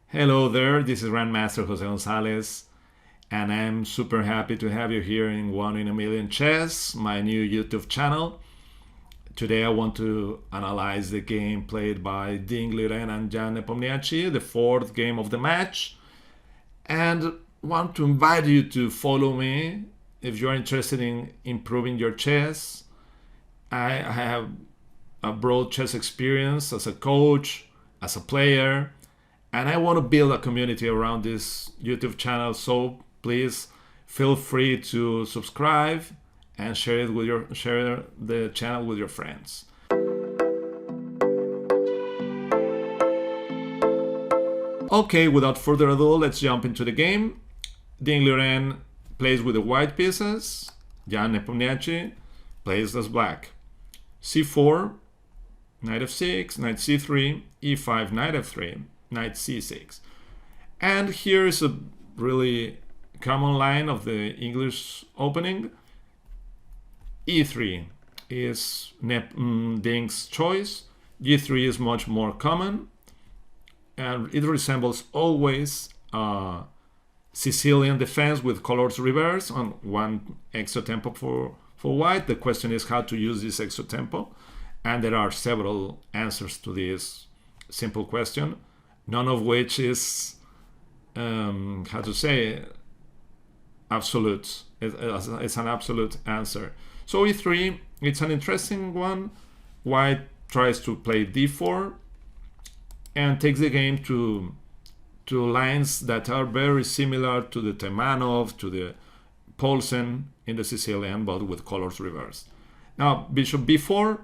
Hello there, this is Grandmaster Jose Gonzalez, and I'm super happy to have you here in One in a Million Chess, my new YouTube channel. Today I want to analyze the game played by Liren and Nepomniatchi, the fourth game of the match, and want to invite you to follow me if you're interested in improving your chess. I have a broad chess experience as a coach, as a player, and I want to build a community around this YouTube channel, so please feel free to subscribe and share the channel with your friends. Okay, without further ado, let's jump into the game. Liren plays with the white pieces. Jan Nepomniatchi plays as black. c4, knight f6, knight c3, e5, knight f3, knight c6. And here is a really common line of the English opening. e3 is Ding's choice. g3 is much more common, and it resembles always Sicilian defense with colors reversed on one extra tempo for white. The question is how to use this extra tempo, and there are several answers to this simple question, none of which is how to say absolute. It's an absolute answer. So e3, it's an interesting one. White tries to play d4 and takes the game to lines that are very similar to the Taimanov, to the Paulsen in the Sicilian, but with colors reversed. Now bishop b4,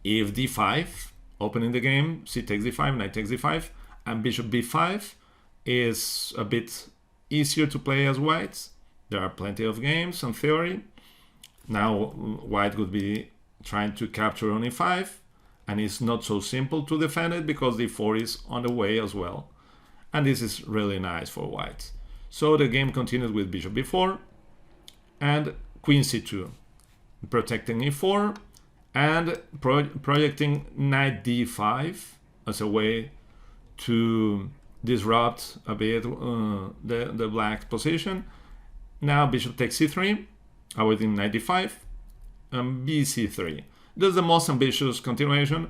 if d5, opening the game, c takes d5, knight takes d5, and bishop b5 is a bit easier to play as white. There are plenty of games in theory. Now white would be trying to capture on e5, and it's not so simple to defend it because d4 is on the way as well. And this is really nice for white. So the game continues with bishop b4 and queen c2, protecting e4 and projecting knight d5 as a way to disrupt a bit the black position. Now bishop takes c3, avoiding knight d5, and bc3. This is the most ambitious continuation.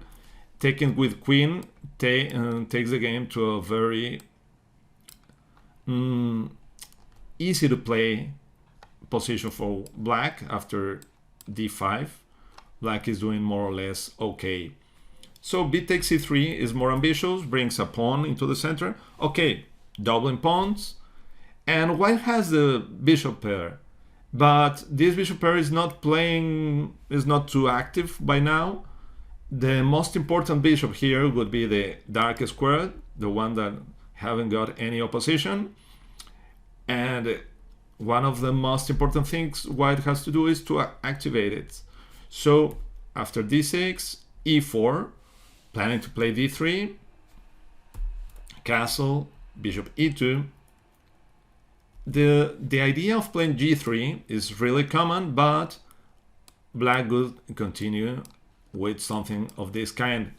Taking with queen takes the game to a very easy to play position for black after d5. Black is doing more or less okay. So b takes c3 is more ambitious, brings a pawn into the center. Okay, doubling pawns, and white has the bishop pair, but this bishop pair is not too active by now. The most important bishop here would be the dark square, the one that haven't got any opposition. And one of the most important things white has to do is to activate it. So after d6, e4, planning to play d3, castle, bishop e2. The idea of playing g3 is really common, but black would continue with something of this kind.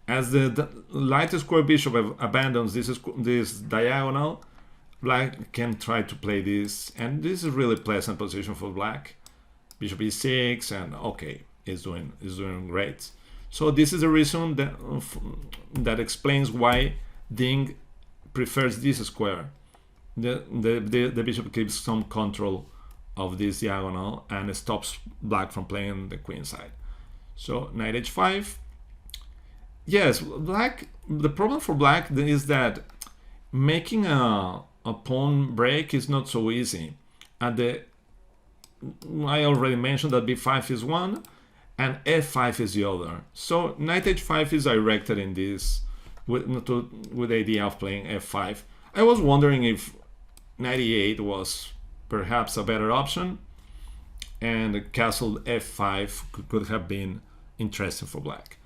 As the light square bishop abandons this diagonal, black can try to play this, and this is a really pleasant position for black. Bishop e6, and okay, it's doing great. So this is the reason that explains why Ding prefers this square. The bishop keeps some control of this diagonal and stops black from playing the queen side. So knight h5. Yes, black. The problem for black is that making a pawn break is not so easy. And I already mentioned that b5 is one and f5 is the other. So knight h5 is directed in this with the idea of playing f5. I was wondering if knight e8 was perhaps a better option, and castle f5 could have been interesting for black.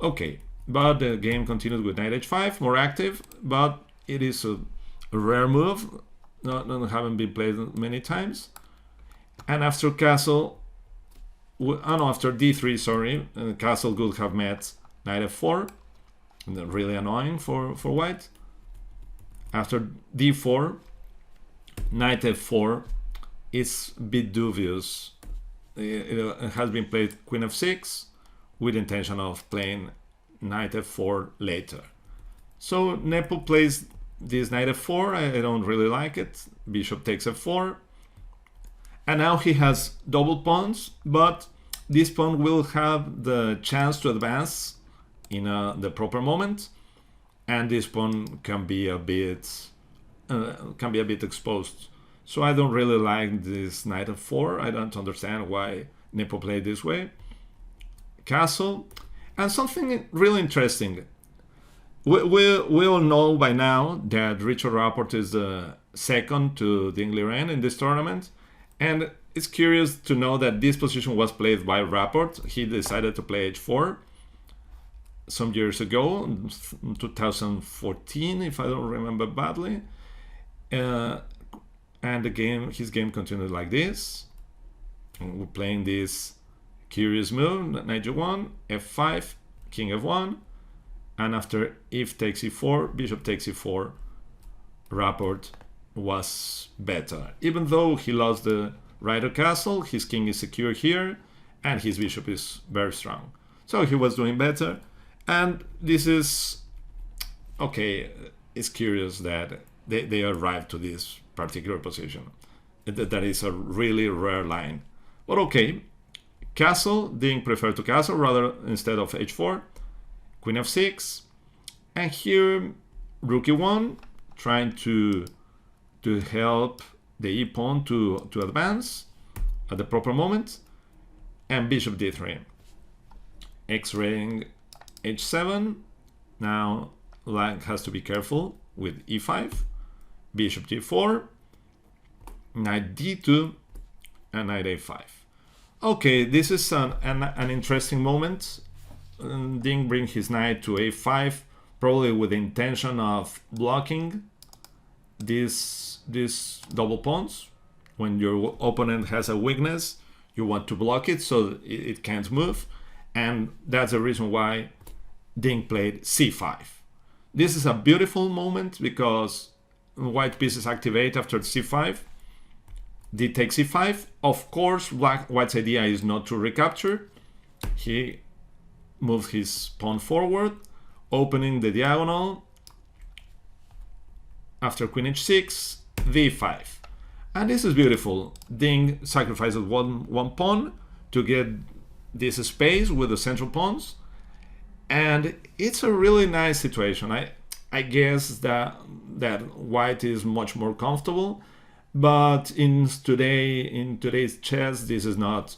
Okay, but the game continued with knight h5, more active, but it is a rare move, haven't been played many times. And after castle, after d3, sorry, castle could have met knight f4, and then really annoying for white. After d4, knight f4 is a bit dubious. It has been played queen f6 with intention of playing knight f4 later. So Nepo plays this knight f4. I don't really like it. Bishop takes f4. And now he has double pawns, but this pawn will have the chance to advance in the proper moment, and this pawn can be a bit exposed. So I don't really like this knight f4. I don't understand why Nepo played this way. Castle, and something really interesting. We all know by now that Richard Rapport is the second to Ding Liren in this tournament, and it's curious to know that this position was played by Rapport. He decided to play h4 some years ago, 2014, if I don't remember badly. And his game continued like this. And we're playing this curious move, knight g1, f5, king f1, and after if takes e4, bishop takes e4, Rapport was better. Even though he lost the right of castle, his king is secure here, and his bishop is very strong. So he was doing better, and this is okay. It's curious that they arrived to this particular position. That is a really rare line. But okay, castle, Ding preferred to castle rather instead of h4, queen f6, and here rook e1, trying to help the e pawn to advance at the proper moment, and bishop d3, x-raying h7. Now Lang has to be careful with e5, bishop g4, knight d2, and knight a5. Okay, this is an interesting moment. Ding brings his knight to a5, probably with the intention of blocking these double pawns. When your opponent has a weakness, you want to block it so it can't move, and that's the reason why Ding played c5. This is a beautiful moment because white pieces activate after c5. D takes e5. Of course, white's idea is not to recapture. He moves his pawn forward, opening the diagonal. After queen h6, d5. And this is beautiful. Ding sacrifices one pawn to get this space with the central pawns. And it's a really nice situation. I guess that white is much more comfortable. But in today's chess, this is not.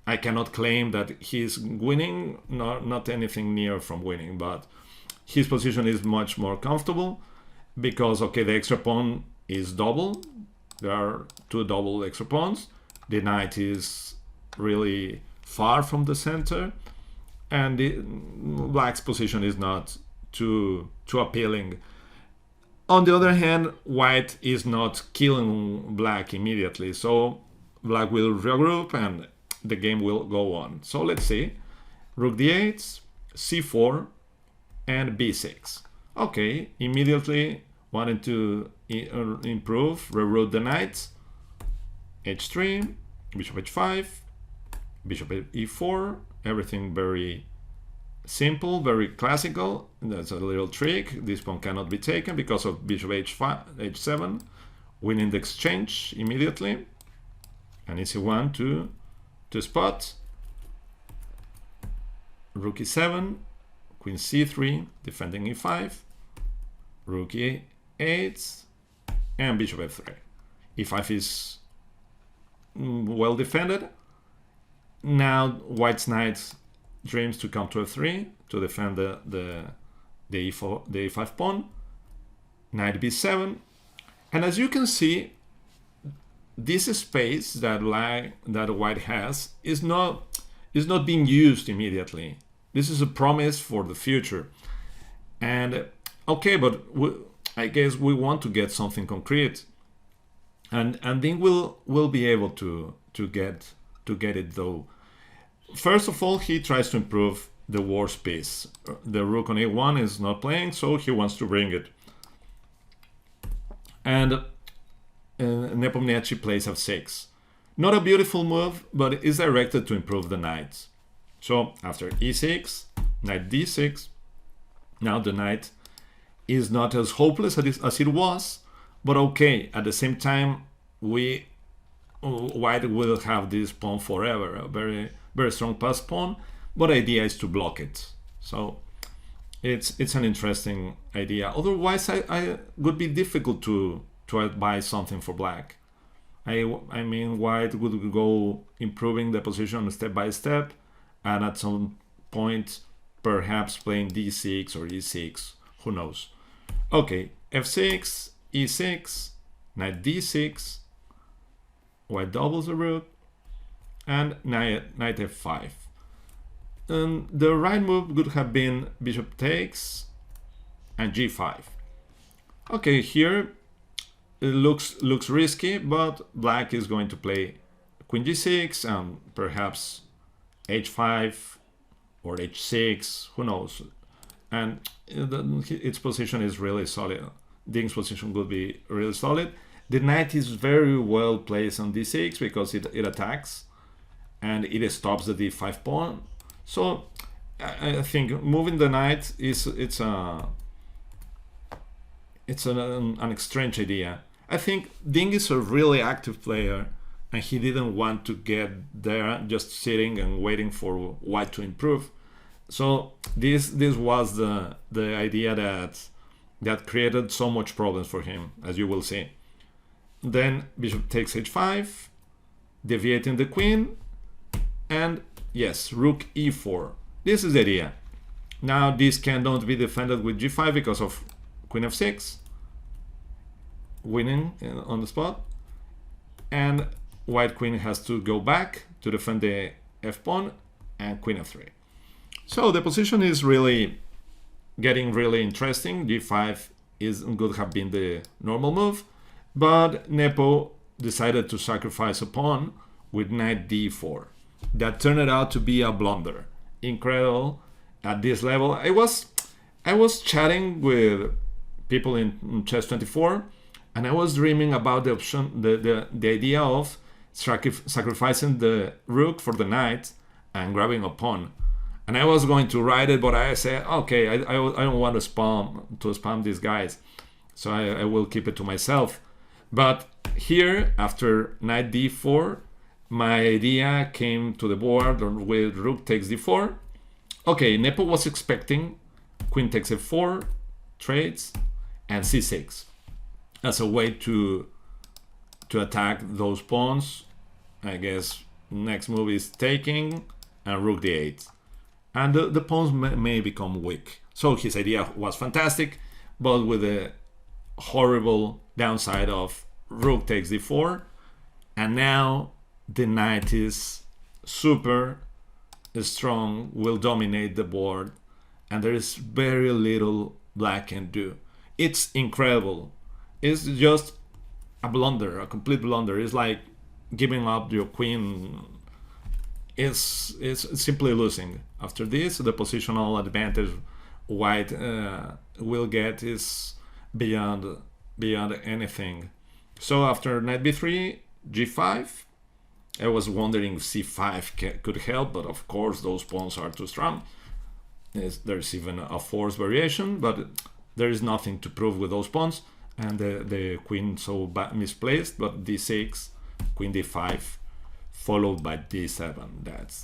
I cannot claim that he's winning, not anything near from winning. But his position is much more comfortable because okay, the extra pawn is double. There are two double extra pawns. The knight is really far from the center, and black's position is not too appealing. On the other hand, white is not killing black immediately, so black will regroup and the game will go on. So let's see. Rook d8, c4, and b6. Okay, immediately wanted to improve, reroute the knight. h3, bishop h5, bishop e4, everything very simple, very classical. That's a little trick. This pawn cannot be taken because of bishop h7, winning the exchange immediately. An easy one to spot. Rook e7, queen c3, defending e5, rook e8, and bishop f3. e5 is well defended. Now white's knight dreams to come to f3 to defend the e5 pawn. Knight b7, and as you can see, this space that white has is not being used immediately. This is a promise for the future. And okay, but I guess we want to get something concrete, and then we'll be able to get it though. First of all, he tries to improve the worst piece. The rook on a1 is not playing, so he wants to bring it. And Nepomniatchi plays f6. Not a beautiful move, but it's directed to improve the knight. So after e6, knight d6, now the knight is not as hopeless as it was, but okay, at the same time, white will have this pawn forever, a very, very strong pass pawn, but the idea is to block it. So it's an interesting idea. Otherwise, I would be difficult to advise something for black. I mean, white would go improving the position step by step, and at some point, perhaps playing d6 or e6, who knows. Okay, f6, e6, knight d6, white doubles the rook, and knight f5. And the right move would have been bishop takes and g5. Okay, here it looks risky, but black is going to play queen g6 and perhaps h5 or h6, who knows. And its position is really solid. Ding's position would be really solid. The knight is very well placed on d6 because it attacks and it stops the d5 pawn. So I think moving the knight it's an strange idea. I think Ding is a really active player, and he didn't want to get there just sitting and waiting for white to improve. So this was the idea that created so much problems for him, as you will see. Then bishop takes h5, deviating the queen, and yes, rook e4. This is the idea. Now this cannot be defended with g5 because of queen f6, winning on the spot, and white queen has to go back to defend the f pawn and queen f3. So the position is really getting really interesting. g5 could have been the normal move, but Nepo decided to sacrifice a pawn with knight d4. That turned out to be a blunder. Incredible at this level. I was chatting with people in Chess24, and I was dreaming about the option, the idea of sacrificing the rook for the knight and grabbing a pawn. And I was going to write it, but I said, okay, I don't want to spam these guys, so I will keep it to myself. But here, after knight d4, my idea came to the board with rook takes d4. Okay, Nepo was expecting queen takes f4, trades, and c6 as a way to attack those pawns. I guess next move is taking and rook d8. And the pawns may become weak. So his idea was fantastic, but with the horrible downside of rook takes d4, and now the knight is super strong, will dominate the board, and there is very little black can do. It's incredible. It's just a blunder, a complete blunder. It's like giving up your queen. It's simply losing. After this, the positional advantage white will get is beyond anything. So after knight b3, g5, I was wondering if c5 could help, but of course those pawns are too strong. There's even a force variation, but there is nothing to prove with those pawns, and the queen so misplaced. But d6, queen d5, followed by d7.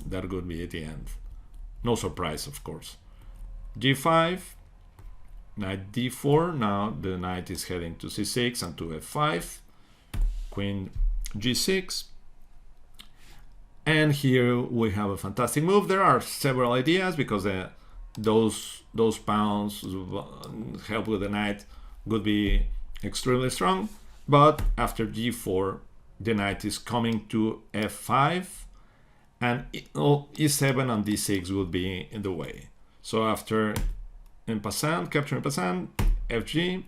That could be at the end. No surprise, of course. g5, knight d4. Now the knight is heading to c6 and to f5. Queen g6. And here we have a fantastic move. There are several ideas because those pawns help with the knight would be extremely strong. But after g4, the knight is coming to f5, and e7 and d6 would be in the way. So after en passant, capture en passant, fg,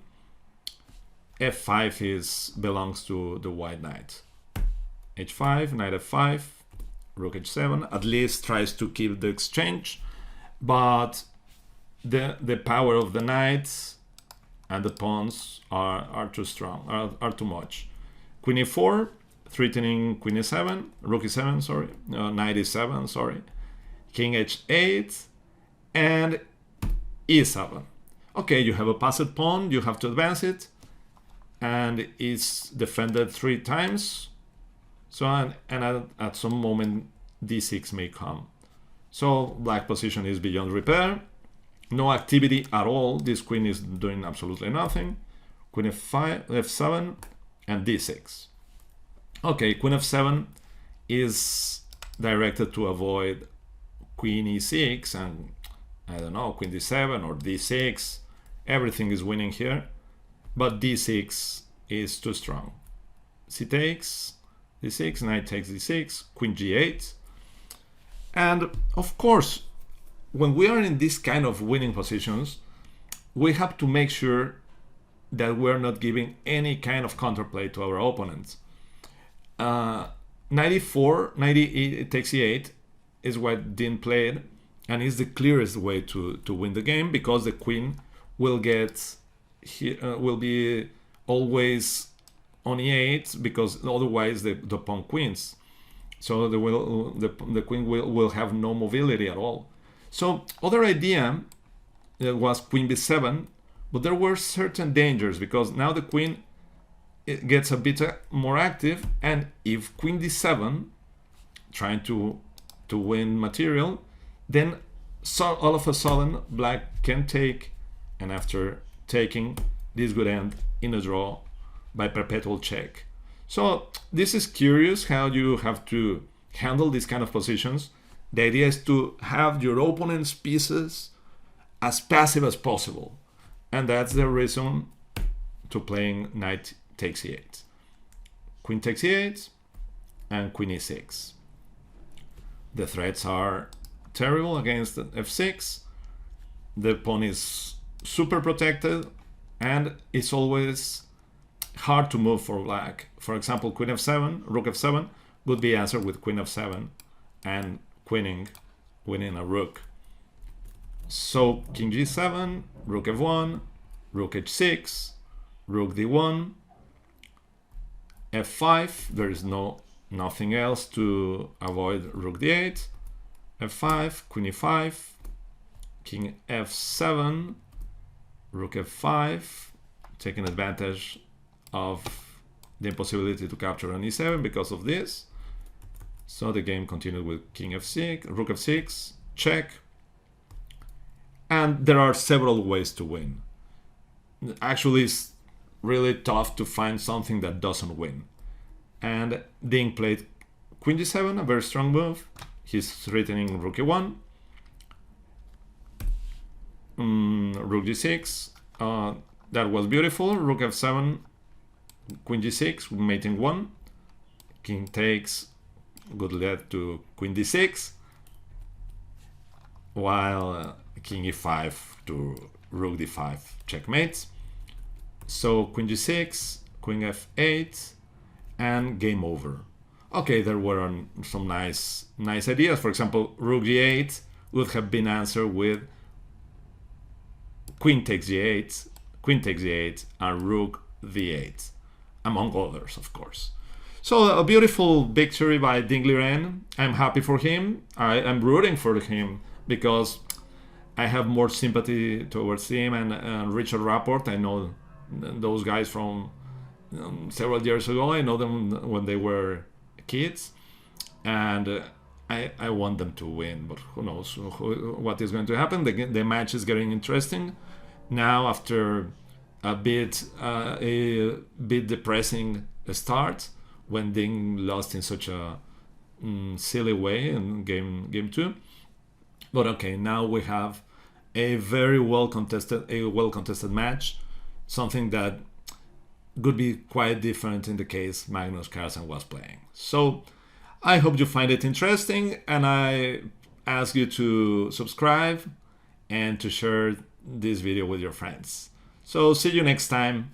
f5 belongs to the white knight. h5, knight f5, rook h7, at least tries to keep the exchange, but the power of the knight and the pawns are too strong, are too much. Queen e4, threatening queen e7, rook e7, sorry, knight e7, sorry, king h8, and e7. Okay, you have a passed pawn, you have to advance it, and it's defended 3 times. So, and at some moment, d6 may come. So, black position is beyond repair. No activity at all. This queen is doing absolutely nothing. Queen f5, f7, and d6. Okay, queen f7 is directed to avoid queen e6 and, I don't know, queen d7 or d6. Everything is winning here, but d6 is too strong. C takes, d6, knight takes d6, queen g8. And of course, when we are in this kind of winning positions, we have to make sure that we're not giving any kind of counterplay to our opponents. Knight e4, knight e8 takes e8 is what Dean played, and is the clearest way to win the game, because the queen will get will be always on e8, because otherwise the pawn queens. So the queen will have no mobility at all. So other idea was queen b7, but there were certain dangers, because now the queen gets a bit more active, and if queen d7, trying to win material, then all of a sudden black can take, and after taking, this would end in a draw by perpetual check. So this is curious how you have to handle these kind of positions. The idea is to have your opponent's pieces as passive as possible, and that's the reason to playing knight takes e8, queen takes e8, and queen e6. The threats are terrible against f6. The pawn is super protected, and it's always hard to move for black. For example, queen f7, rook f7 would be answered with queen f7 and winning a rook. So king g7, rook f1, rook h6, rook d1, f5. There is nothing else to avoid rook d8, f5, queen e5, king f7, rook f5, taking advantage of the impossibility to capture on e7 because of this. So the game continued with king f6, rook f6, check. And there are several ways to win. Actually, it's really tough to find something that doesn't win. And Ding played queen g7, a very strong move. He's threatening rook e1, rook g6. That was beautiful. Rook f7, queen g6, mating 1. King takes, good lead to queen d6, while king e5 to rook d5, checkmate. So queen g6, queen f8, and game over. Okay, there were some nice ideas. For example, rook g8 would have been answered with queen takes g8, and rook d8, among others, of course. So a beautiful victory by Ding Liren. I'm happy for him. I'm rooting for him because I have more sympathy towards him and Richard Rapport. I know those guys from several years ago. I know them when they were kids, and I want them to win. But who knows what is going to happen? The match is getting interesting now after a bit depressing start when Ding lost in such a silly way in game 2. But okay, now we have a very well contested match, something that could be quite different in the case Magnus Carlsen was playing. So I hope you find it interesting, and I ask you to subscribe and to share this video with your friends. So see you next time.